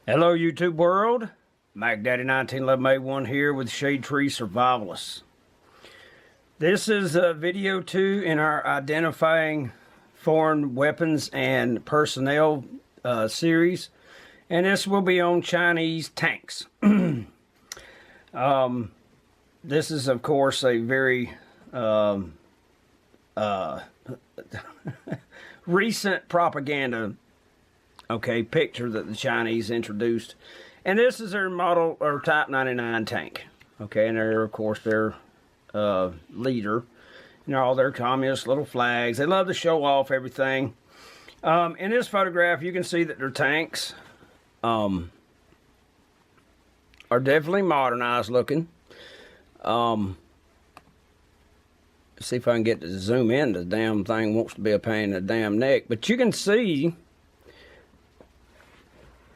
Hello YouTube world, Mac Daddy 1911A1 here with Shade Tree Survivalists. This is video 2 in our Identifying Foreign Weapons and Personnel series, and this will be on Chinese tanks. This is of course a very recent propaganda picture that the Chinese introduced, and this is their model or Type 99 tank. And they're of course their leader, and all their communist little flags. They love to show off everything. In this photograph, you can see that their tanks are definitely modernized looking. Let's see if I can get to zoom in. The damn thing wants to be a pain in the damn neck, but you can see.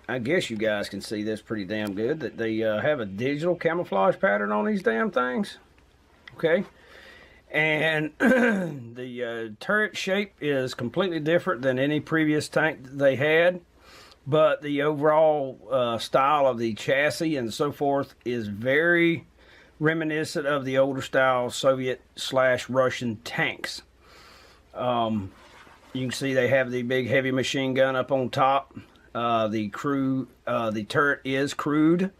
I guess you guys can see this pretty damn good, that they have a digital camouflage pattern on these damn things. And the turret shape is completely different than any previous tank that they had, but the overall style of the chassis and so forth is very reminiscent of the older style Soviet/Russian tanks. You can see they have the big heavy machine gun up on top. The turret is crewed.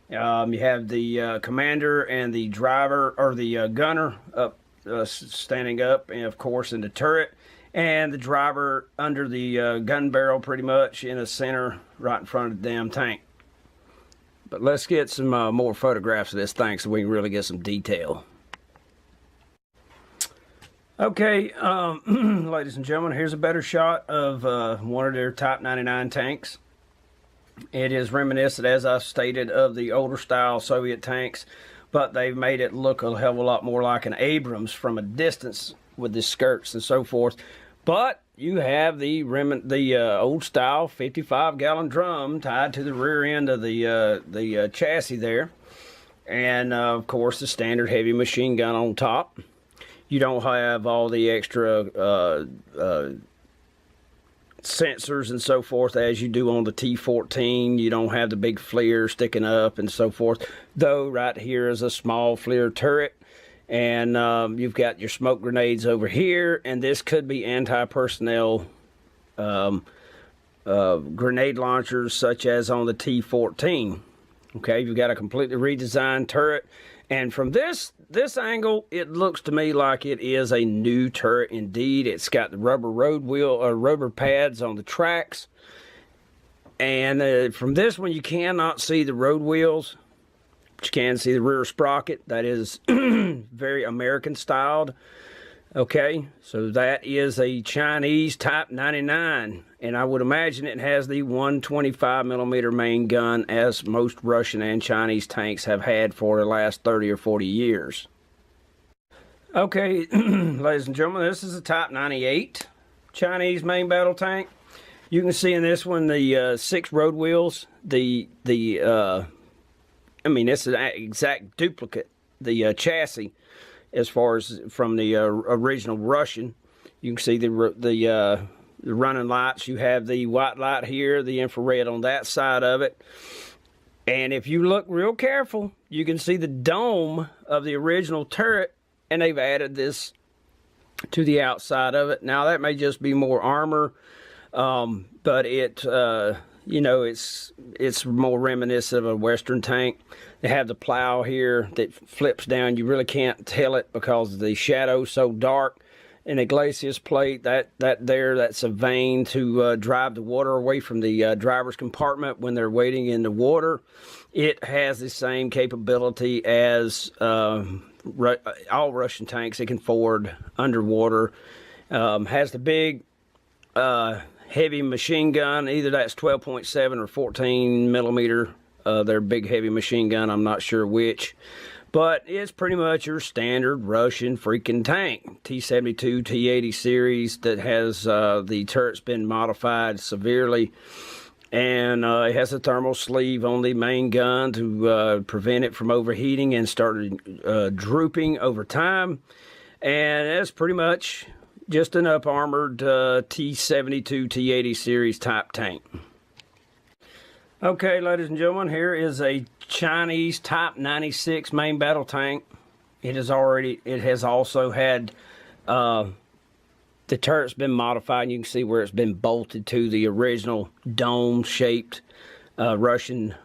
You have the commander and the driver, or the gunner, up standing up, and of course in the turret, and the driver under the gun barrel, pretty much in the center, right in front of the damn tank. But let's get some more photographs of this thing so we can really get some detail. Ladies and gentlemen, here's a better shot of one of their Type 99 tanks. It is reminiscent, as I stated, of the older style Soviet tanks, but they've made it look a hell of a lot more like an Abrams from a distance with the skirts and so forth. But you have the old style 55-gallon drum tied to the rear end of the chassis there, and of course the standard heavy machine gun on top. You don't have all the extra sensors and so forth as you do on the T-14. You don't have the big FLIR sticking up and so forth. Though right here is a small FLIR turret, and you've got your smoke grenades over here, and this could be anti-personnel grenade launchers such as on the T-14. You've got a completely redesigned turret. And from this angle, it looks to me like it is a new turret indeed. It's got the rubber rubber pads on the tracks. And from this one, you cannot see the road wheels, but you can see the rear sprocket. That is very American styled. So that is a Chinese Type 99, and I would imagine it has the 125mm main gun, as most Russian and Chinese tanks have had for the last 30 or 40 years. Ladies and gentlemen, this is a Type 98 Chinese main battle tank. You can see in this one the 6 road wheels. I mean, it's an exact duplicate. The chassis, as far as from the original Russian. You can see the running lights. You have the white light here, the infrared on that side of it. And if you look real careful, you can see the dome of the original turret, and they've added this to the outside of it. Now that may just be more armor, but it it's more reminiscent of a Western tank. They have the plow here that flips down. You really can't tell it because the shadow's so dark. And the glacis plate, that's a vane to drive the water away from the driver's compartment when they're waiting in the water. It has the same capability as all Russian tanks. It can forward underwater. Has the big heavy machine gun. Either that's 12.7 or 14mm. Their big heavy machine gun, I'm not sure which. But it's pretty much your standard Russian freaking tank. T-72, T-80 series that has the turret's been modified severely. And it has a thermal sleeve on the main gun to prevent it from overheating and starting drooping over time. And it's pretty much just an up-armored T-72, T-80 series type tank. Okay, ladies and gentlemen, here is a Chinese Type 96 main battle tank. It has also had the turret's been modified. You can see where it's been bolted to the original dome-shaped Russian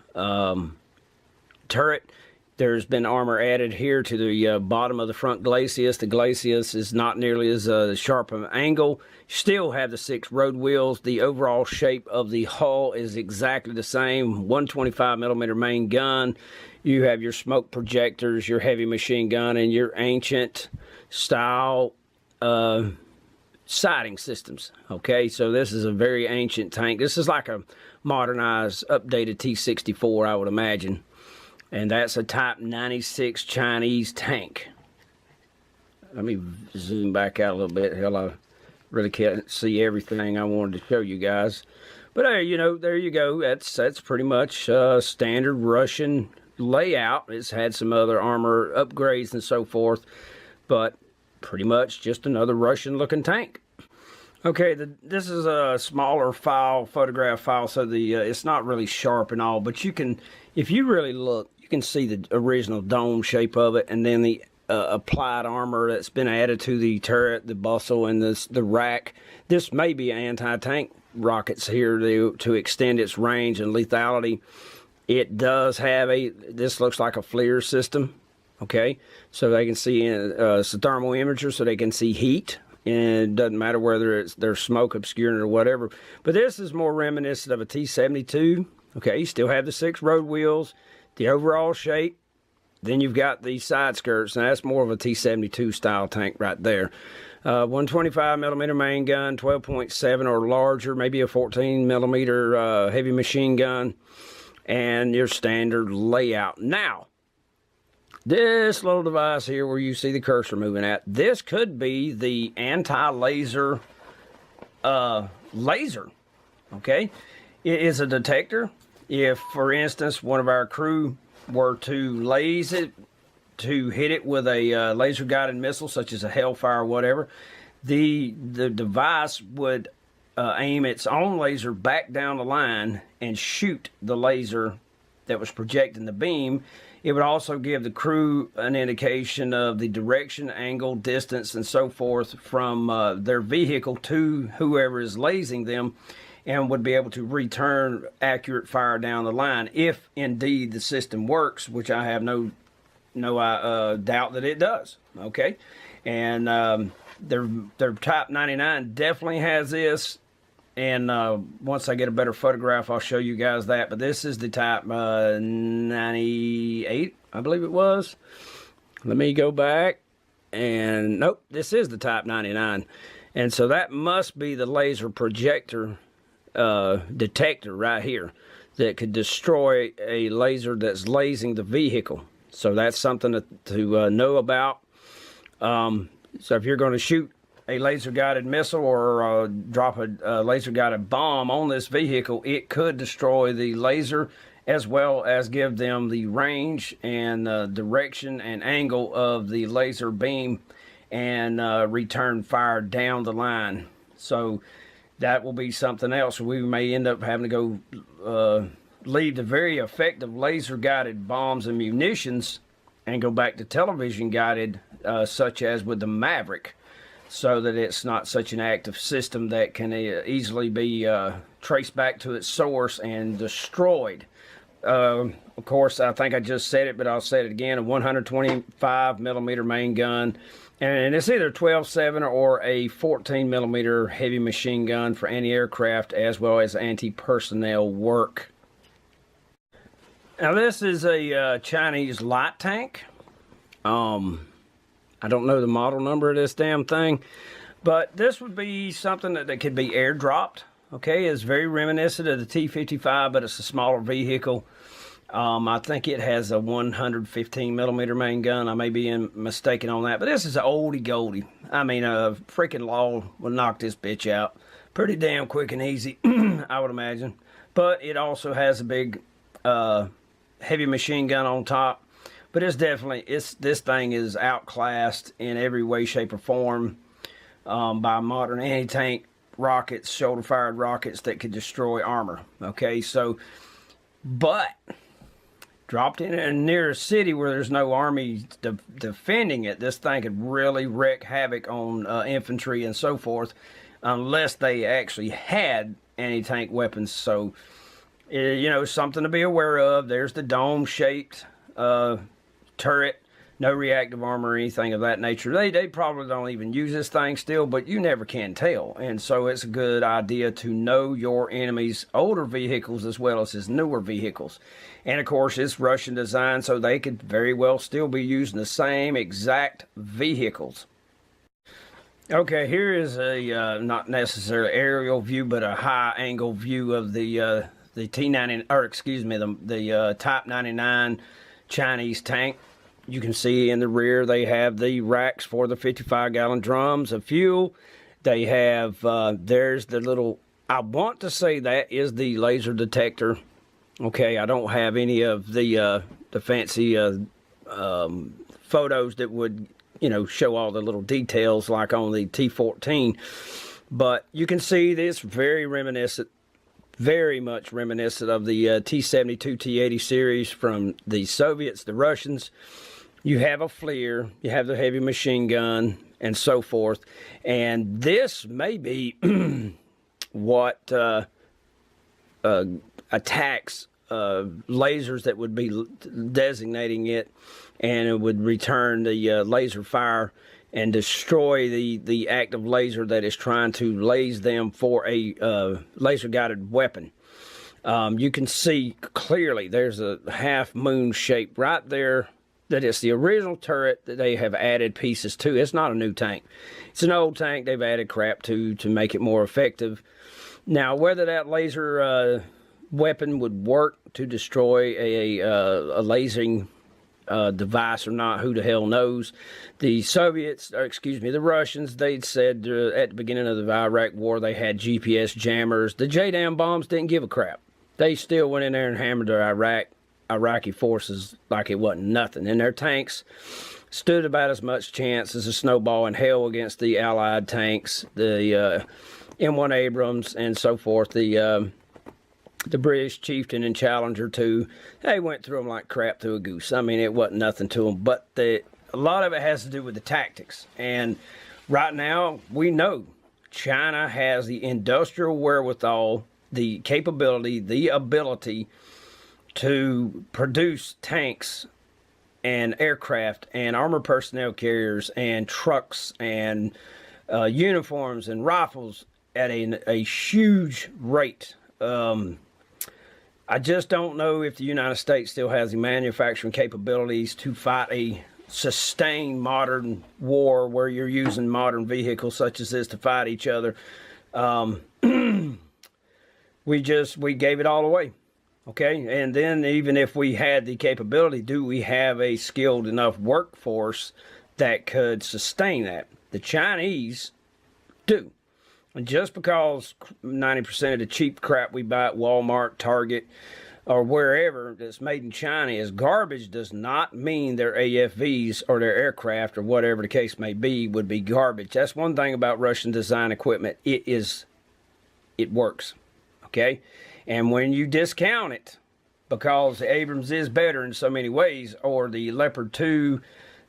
turret. There's been armor added here to the bottom of the front glacis. The glacis is not nearly as sharp of an angle. You still have the 6 road wheels. The overall shape of the hull is exactly the same. 125mm main gun. You have your smoke projectors, your heavy machine gun, and your ancient style sighting systems. Okay, so this is a very ancient tank. This is like a modernized, updated T-64, I would imagine. And that's a Type 96 Chinese tank. Let me zoom back out a little bit. Hell, I really can't see everything I wanted to show you guys. But there you go. That's pretty much standard Russian layout. It's had some other armor upgrades and so forth, but pretty much just another Russian-looking tank. Okay, this is a smaller photograph file, so it's not really sharp and all, but you can, if you really look, you can see the original dome shape of it, and then the applied armor that's been added to the turret, the bustle, and the rack. This may be anti-tank rockets here to extend its range and lethality. It does have this looks like a FLIR system, okay? So they can see it's a thermal imager, so they can see heat. And it doesn't matter whether there's smoke obscuring it or whatever. But this is more reminiscent of a T-72. Okay, you still have the 6 road wheels, the overall shape. Then you've got the side skirts, and that's more of a T-72 style tank right there. 125mm main gun, 12.7 or larger, maybe a 14mm heavy machine gun, and your standard layout. Now, this little device here where you see the cursor moving at, this could be the anti-laser laser, okay? It is a detector. If, for instance, one of our crew were to hit it with a laser-guided missile, such as a Hellfire or whatever, the device would aim its own laser back down the line and shoot the laser that was projecting the beam. It would also give the crew an indication of the direction, angle, distance, and so forth from their vehicle to whoever is lasing them, and would be able to return accurate fire down the line if indeed the system works, which I have no doubt that it does. Okay, and their Type 99 definitely has this. And once I get a better photograph, I'll show you guys that. But this is the Type 98, I believe it was. Let me go back. And nope, this is the Type 99. And so that must be the laser projector detector right here that could destroy a laser that's lasing the vehicle. So that's something to know about. So if you're going to shoot a laser-guided missile or drop a laser-guided bomb on this vehicle, it could destroy the laser as well as give them the range and direction and angle of the laser beam and return fire down the line. So that will be something else. We may end up having to go leave the very effective laser-guided bombs and munitions and go back to television-guided, such as with the Maverick, so that it's not such an active system that can easily be traced back to its source and destroyed. Of course, I think I just said it, but I'll say it again, a 125mm main gun, and it's either 12-7 or a 14mm heavy machine gun for anti-aircraft as well as anti-personnel work. Now this is a Chinese light tank. I don't know the model number of this damn thing, but this would be something that could be airdropped. Okay, it's very reminiscent of the T-55, but it's a smaller vehicle. I think it has a 115mm main gun. I may be mistaken on that, but this is an oldie goldie. I mean, a freaking law will knock this bitch out pretty damn quick and easy, I would imagine. But it also has a big heavy machine gun on top. But it's definitely, this thing is outclassed in every way, shape, or form by modern anti-tank rockets, shoulder-fired rockets that could destroy armor. Okay, so But dropped in near a city where there's no army defending it, this thing could really wreak havoc on infantry and so forth, unless they actually had anti-tank weapons. So, you know, something to be aware of. There's the dome-shaped turret. No reactive armor or anything of that nature. They probably don't even use this thing still, but you never can tell. And so it's a good idea to know your enemy's older vehicles as well as his newer vehicles. And of course, it's Russian design, so they could very well still be using the same exact vehicles. Okay, here is a not necessarily aerial view, but a high angle view of the T-90, or excuse me, the Type 99 Chinese tank. You can see in the rear they have the racks for the 55-gallon drums of fuel. They have, there's the little, I want to say that is the laser detector. Okay, I don't have any of the fancy photos that would, you know, show all the little details like on the T-14. But you can see this very reminiscent, very much reminiscent of the T-72, T-80 series from the Soviets, the Russians. You have a FLIR, you have the heavy machine gun, and so forth. And this may be what attacks lasers that would be designating it, and it would return the laser fire and destroy the active laser that is trying to laze them for a laser-guided weapon. You can see clearly there's a half moon shape right there. That it's the original turret that they have added pieces to. It's not a new tank. It's an old tank they've added crap to make it more effective. Now, whether that laser weapon would work to destroy a lasering device or not, who the hell knows. The Soviets, or excuse me, the Russians, they'd said at the beginning of the Iraq War they had GPS jammers. The JDAM bombs didn't give a crap. They still went in there and hammered their Iraqi forces like it wasn't nothing. And their tanks stood about as much chance as a snowball in hell against the Allied tanks, the M1 Abrams and so forth, the British Chieftain and Challenger 2. They went through them like crap through a goose. I mean, it wasn't nothing to them, but a lot of it has to do with the tactics. And right now, we know China has the industrial wherewithal, the capability, the ability to produce tanks and aircraft and armored personnel carriers and trucks and uniforms and rifles at a huge rate. I just don't know if the United States still has the manufacturing capabilities to fight a sustained modern war where you're using modern vehicles such as this to fight each other. We gave it all away. Okay, and then even if we had the capability, do we have a skilled enough workforce that could sustain that? The Chinese do. And just because 90% of the cheap crap we buy at Walmart, Target, or wherever that's made in China is garbage does not mean their AFVs or their aircraft or whatever the case may be would be garbage. That's one thing about Russian design equipment. It works. Okay? And when you discount it, because the Abrams is better in so many ways, or the Leopard 2,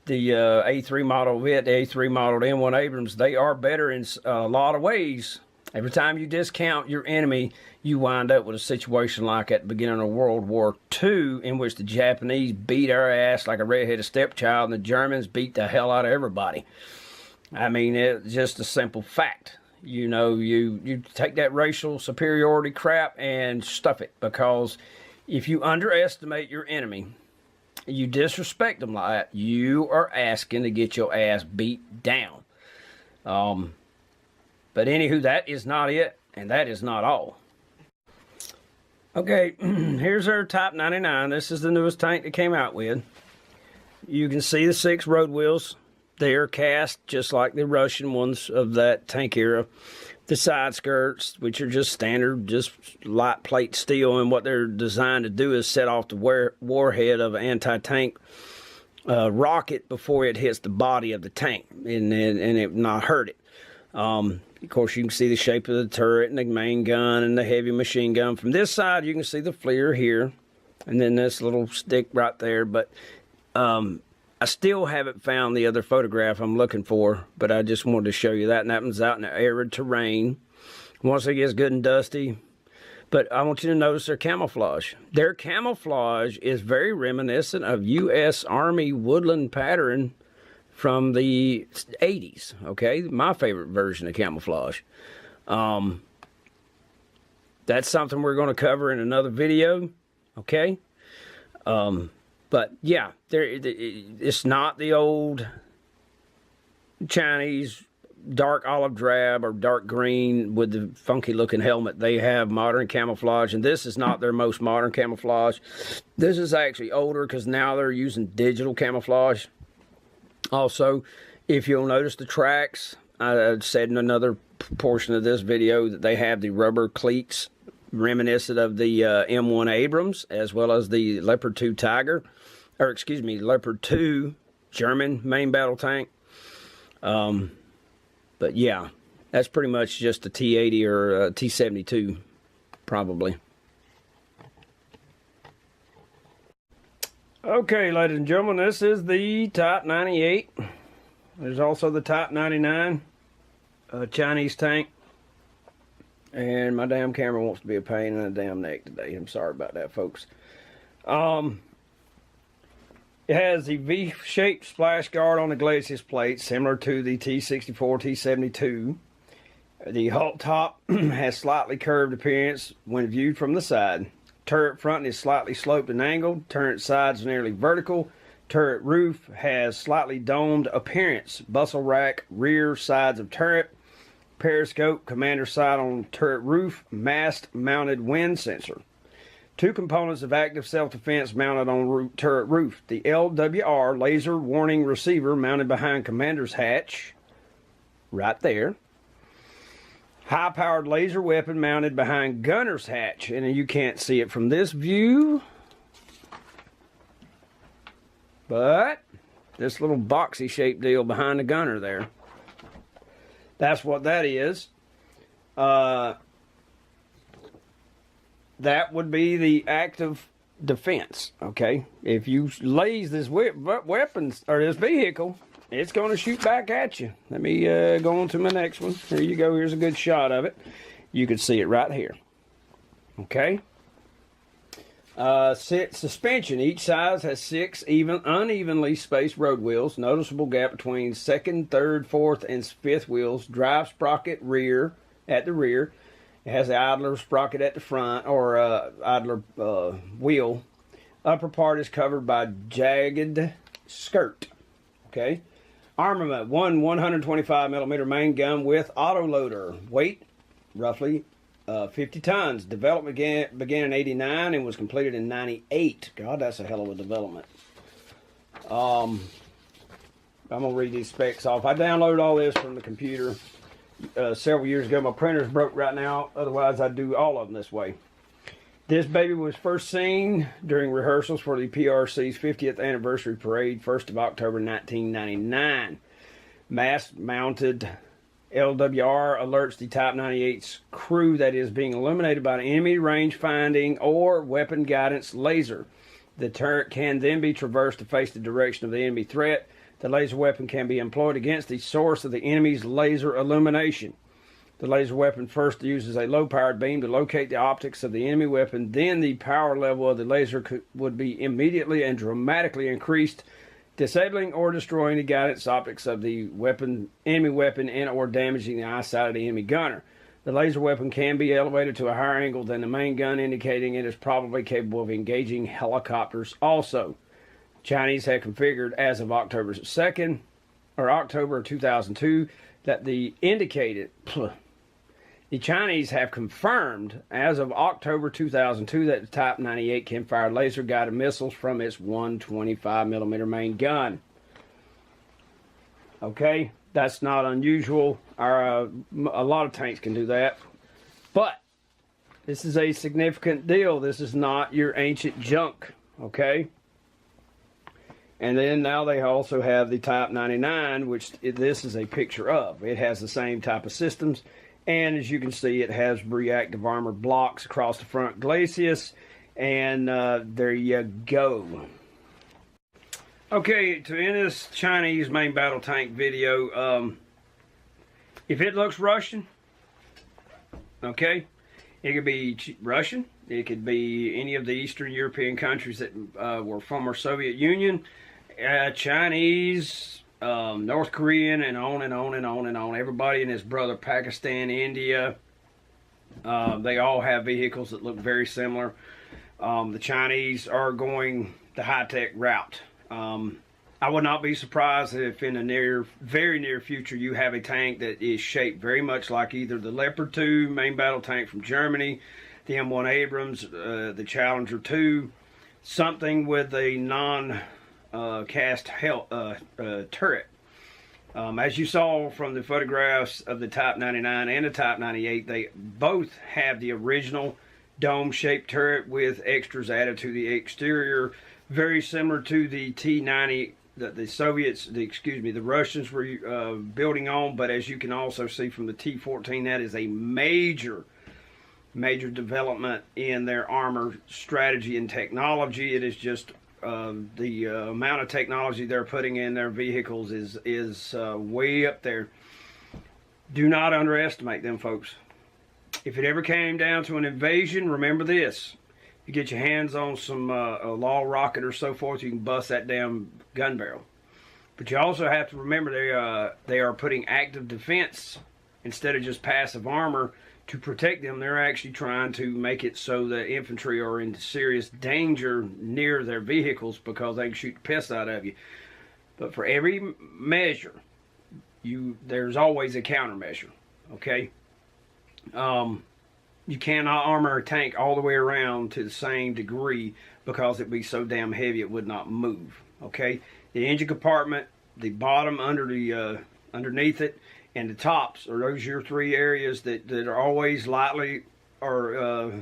the A3 model the A3 model, the M1 Abrams, they are better in a lot of ways. Every time you discount your enemy, you wind up with a situation like at the beginning of World War II, in which the Japanese beat our ass like a redheaded stepchild, and the Germans beat the hell out of everybody. I mean, it's just a simple fact. You know, you take that racial superiority crap and stuff it, because if you underestimate your enemy, you disrespect them like that, you are asking to get your ass beat down. But anywho, that is not it, and that is not all. Okay, here's our Type 99. This is the newest tank that came out with. You can see the 6 road wheels. They are cast just like the Russian ones of that tank era. The side skirts, which are just standard, just light plate steel, and what they're designed to do is set off the warhead of an anti-tank rocket before it hits the body of the tank, and it not hurt it. Of course, you can see the shape of the turret and the main gun and the heavy machine gun. From this side, you can see the FLIR here. and then this little stick right there. But I still haven't found the other photograph I'm looking for, but I just wanted to show you that. And that one's out in the arid terrain. Once it gets good and dusty. But I want you to notice their camouflage. Their camouflage is very reminiscent of U.S. Army woodland pattern from the 80s, okay? My favorite version of camouflage. That's something we're going to cover in another video, okay? But yeah, it's not the old Chinese dark olive drab or dark green with the funky looking helmet. They have modern camouflage, and this is not their most modern camouflage. This is actually older because now they're using digital camouflage. Also, if you'll notice the tracks, I said in another portion of this video that they have the rubber cleats reminiscent of the M1 Abrams, as well as the Leopard 2 Tiger, or excuse me, Leopard 2 German main battle tank. But yeah, that's pretty much just a T-80 or a T-72, probably. Okay, ladies and gentlemen, this is the Type 98. There's also the Type 99 Chinese tank. And my damn camera wants to be a pain in the damn neck today. I'm sorry about that, folks. It has the V-shaped splash guard on the glacis plate, similar to the T-64, T-72. The halt top has slightly curved appearance when viewed from the side. Turret front is slightly sloped and angled. Turret sides nearly vertical. Turret roof has slightly domed appearance. Bustle rack, rear sides of turret. Periscope, commander side on turret roof. Mast-mounted wind sensor. Two components of active self-defense mounted on turret roof. The LWR laser warning receiver mounted behind commander's hatch, right there. High-powered laser weapon mounted behind gunner's hatch. And you can't see it from this view, but this little boxy shaped deal behind the gunner there. That's what that is. That would be the active defense, okay? If you laze this weapons or this vehicle, it's going to shoot back at you. Let me go on to my next one. Here you go. Here's a good shot of it. You can see it right here, okay? Suspension. Each side has 6 unevenly spaced road wheels. Noticeable gap between 2nd, 3rd, 4th, and 5th wheels. Drive sprocket at the rear. It has the idler sprocket at the front, or idler wheel. Upper part is covered by jagged skirt. Okay. Armament: 125 millimeter main gun with autoloader. Weight roughly 50 tons. Development began in '89 and was completed in '98. God, that's a hell of a development. I'm gonna read these specs off. I downloaded all this from the computer several years ago. My printer's broke right now. Otherwise, I'd do all of them this way. This baby was first seen during rehearsals for the PRC's 50th anniversary parade, 1st of October 1999. Mast-mounted LWR alerts the Type 98's crew that is being illuminated by an enemy range-finding or weapon guidance laser. The turret can then be traversed to face the direction of the enemy threat. The laser weapon can be employed against the source of the enemy's laser illumination. The laser weapon first uses a low-powered beam to locate the optics of the enemy weapon. Then the power level of the laser would be immediately and dramatically increased, disabling or destroying the guidance optics of the enemy weapon and or damaging the eyesight of the enemy gunner. The laser weapon can be elevated to a higher angle than the main gun, indicating it is probably capable of engaging helicopters also. Chinese have configured as of October 2nd, or October 2002, that the Chinese have confirmed as of October 2002 that the Type 98 can fire laser-guided missiles from its 125 millimeter main gun. Okay, that's not unusual. A lot of tanks can do that. But this is a significant deal. This is not your ancient junk, okay? And then now they also have the Type 99, which this is a picture of. It has the same type of systems. And as you can see, it has reactive armor blocks across the front glacis. And there you go. Okay, to end this Chinese main battle tank video, if it looks Russian, okay, it could be Russian, it could be any of the Eastern European countries that were former Soviet Union, Chinese, North Korean, and on and on and on and on. Everybody and his brother, Pakistan, India, they all have vehicles that look very similar. The Chinese are going the high-tech route. I would not be surprised if in the very near future you have a tank that is shaped very much like either the Leopard 2 main battle tank from Germany, the M1 Abrams, the Challenger 2, something with a non-cast turret. As you saw from the photographs of the Type 99 and the Type 98, they both have the original dome-shaped turret with extras added to the exterior, very similar to the T-90 that the Soviets, the Russians were building on. But as you can also see from the T-14, that is a major development in their armor strategy and technology. It is just the amount of technology they're putting in their vehicles is way up there. Do not underestimate them, folks. If it ever came down to an invasion, remember this. You get your hands on some a law rocket or so forth, you can bust that damn gun barrel. But you also have to remember they are putting active defense instead of just passive armor to protect them. They're actually trying to make it so that infantry are in serious danger near their vehicles because they can shoot the piss out of you. But for every measure, there's always a countermeasure. Okay. You cannot armor a tank all the way around to the same degree because it'd be so damn heavy it would not move. Okay, the engine compartment, the bottom underneath it, and the tops are those your three areas that are always lightly or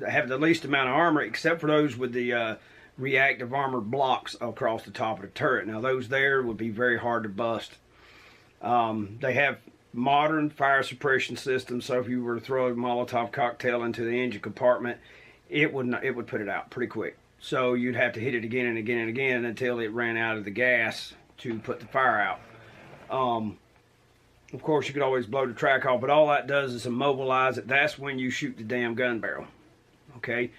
have the least amount of armor, except for those with the reactive armor blocks across the top of the turret. Now those there would be very hard to bust. They have modern fire suppression system, so if you were to throw a Molotov cocktail into the engine compartment, it would put it out pretty quick. So you'd have to hit it again and again and again until it ran out of the gas to put the fire out. Of course, you could always blow the track off, but all that does is immobilize it. That's when you shoot the damn gun barrel. Okay,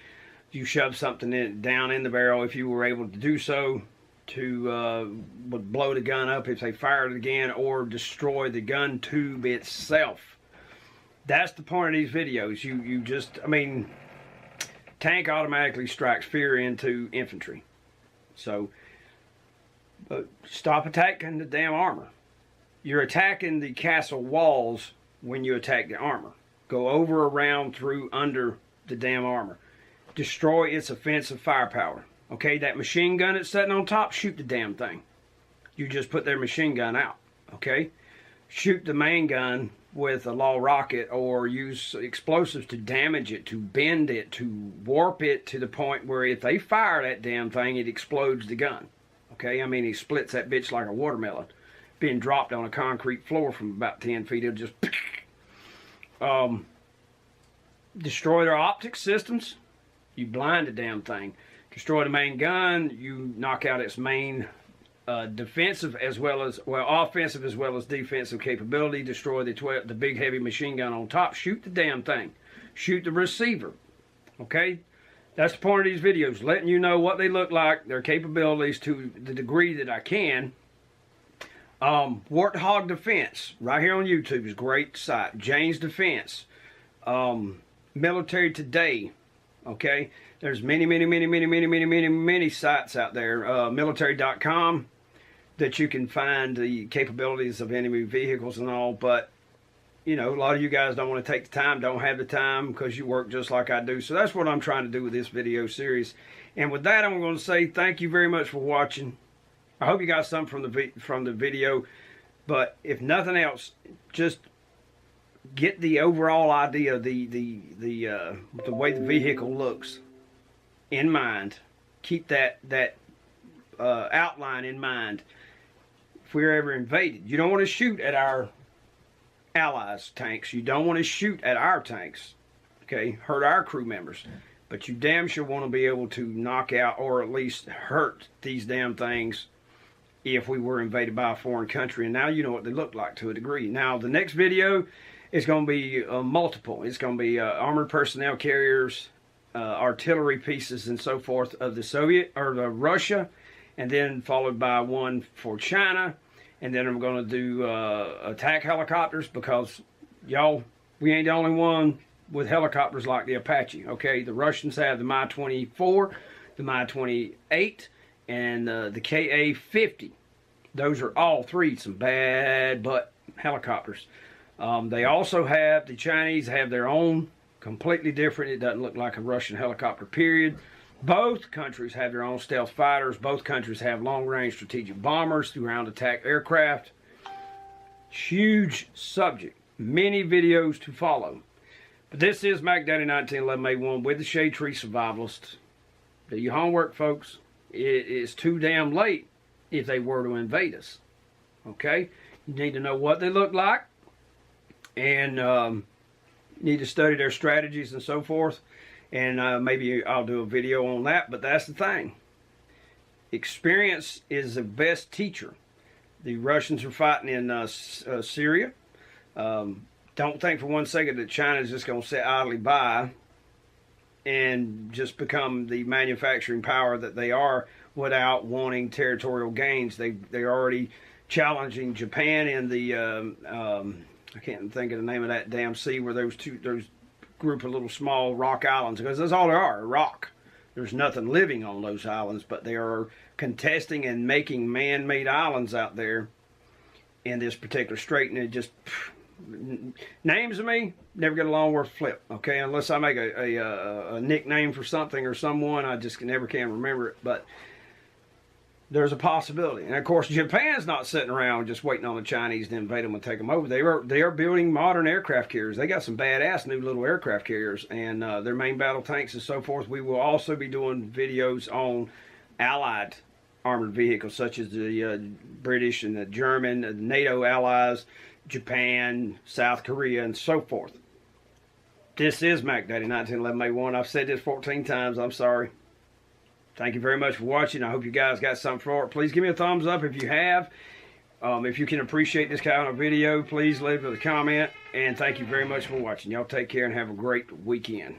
you shove something down in the barrel, if you were able to do so, to would blow the gun up if they fired it again, or destroy the gun tube itself. That's the point of these videos. You just, I mean, tank automatically strikes fear into infantry. So stop attacking the damn armor. You're attacking the castle walls when you attack the armor. Go over, around, through, under the damn armor. Destroy its offensive firepower. Okay, that machine gun that's sitting on top, shoot the damn thing. You just put their machine gun out. Okay, shoot the main gun with a law rocket, or use explosives to damage it, to bend it, to warp it to the point where if they fire that damn thing, it explodes the gun. Okay, I mean, he splits that bitch like a watermelon. Being dropped on a concrete floor from about 10 feet, it'll just destroy their optic systems. You blind the damn thing. Destroy the main gun, you knock out its main defensive as well as, offensive as well as defensive capability. Destroy the big heavy machine gun on top. Shoot the damn thing. Shoot the receiver. Okay? That's the point of these videos, letting you know what they look like, their capabilities to the degree that I can. Warthog Defense, right here on YouTube, is a great site. Jane's Defense. Military Today. Okay? There's many sites out there. Military.com that you can find the capabilities of enemy vehicles and all. But, you know, a lot of you guys don't want to take the time, don't have the time because you work just like I do. So that's what I'm trying to do with this video series. And with that, I'm going to say thank you very much for watching. I hope you got something from the video. But if nothing else, just get the overall idea of the way the vehicle looks in mind. Keep that outline in mind if we're ever invaded. You don't want to shoot at our allies' tanks. You don't want to shoot at our tanks. Okay, hurt our crew members. But you damn sure want to be able to knock out or at least hurt these damn things if we were invaded by a foreign country. And now you know what they look like to a degree. Now the next video is going to be multiple. It's going to be armored personnel carriers, artillery pieces and so forth of the Soviet or the Russia, and then followed by one for China. And then I'm going to do attack helicopters, because y'all, we ain't the only one with helicopters like the Apache. Okay, the Russians have the Mi-24, the Mi-28, and the Ka-50. Those are all three some bad butt helicopters. They also have, the Chinese have their own, completely different. It doesn't look like a Russian helicopter, period. Both countries have their own stealth fighters. Both countries have long-range strategic bombers, ground attack aircraft. Huge subject. Many videos to follow. But this is Mac Daddy 1911A1 with the Shade Tree Survivalist. Do your homework, folks. It is too damn late if they were to invade us. Okay? You need to know what they look like. And need to study their strategies and so forth. And maybe I'll do a video on that. But that's the thing. Experience is the best teacher. The Russians are fighting in Syria. Don't think for one second that China is just going to sit idly by and just become the manufacturing power that they are without wanting territorial gains. They're already challenging Japan in the I can't think of the name of that damn sea where those group of little small rock islands, because that's all there are, rock. There's nothing living on those islands, but they are contesting and making man-made islands out there in this particular strait, and it just names of me never get along worth a flip. Okay, unless I make a nickname for something or someone, I just never can remember it. But there's a possibility. And of course, Japan's not sitting around just waiting on the Chinese to invade them and take them over. They are building modern aircraft carriers. They got some badass new little aircraft carriers, and their main battle tanks and so forth. We will also be doing videos on Allied armored vehicles, such as the British and the German, the NATO allies, Japan, South Korea, and so forth. This is Mac Daddy 1911A1. I've said this 14 times. I'm sorry. Thank you very much for watching. I hope you guys got something for it. Please give me a thumbs up if you have. If you can appreciate this kind of video, please leave a comment. And thank you very much for watching. Y'all take care and have a great weekend.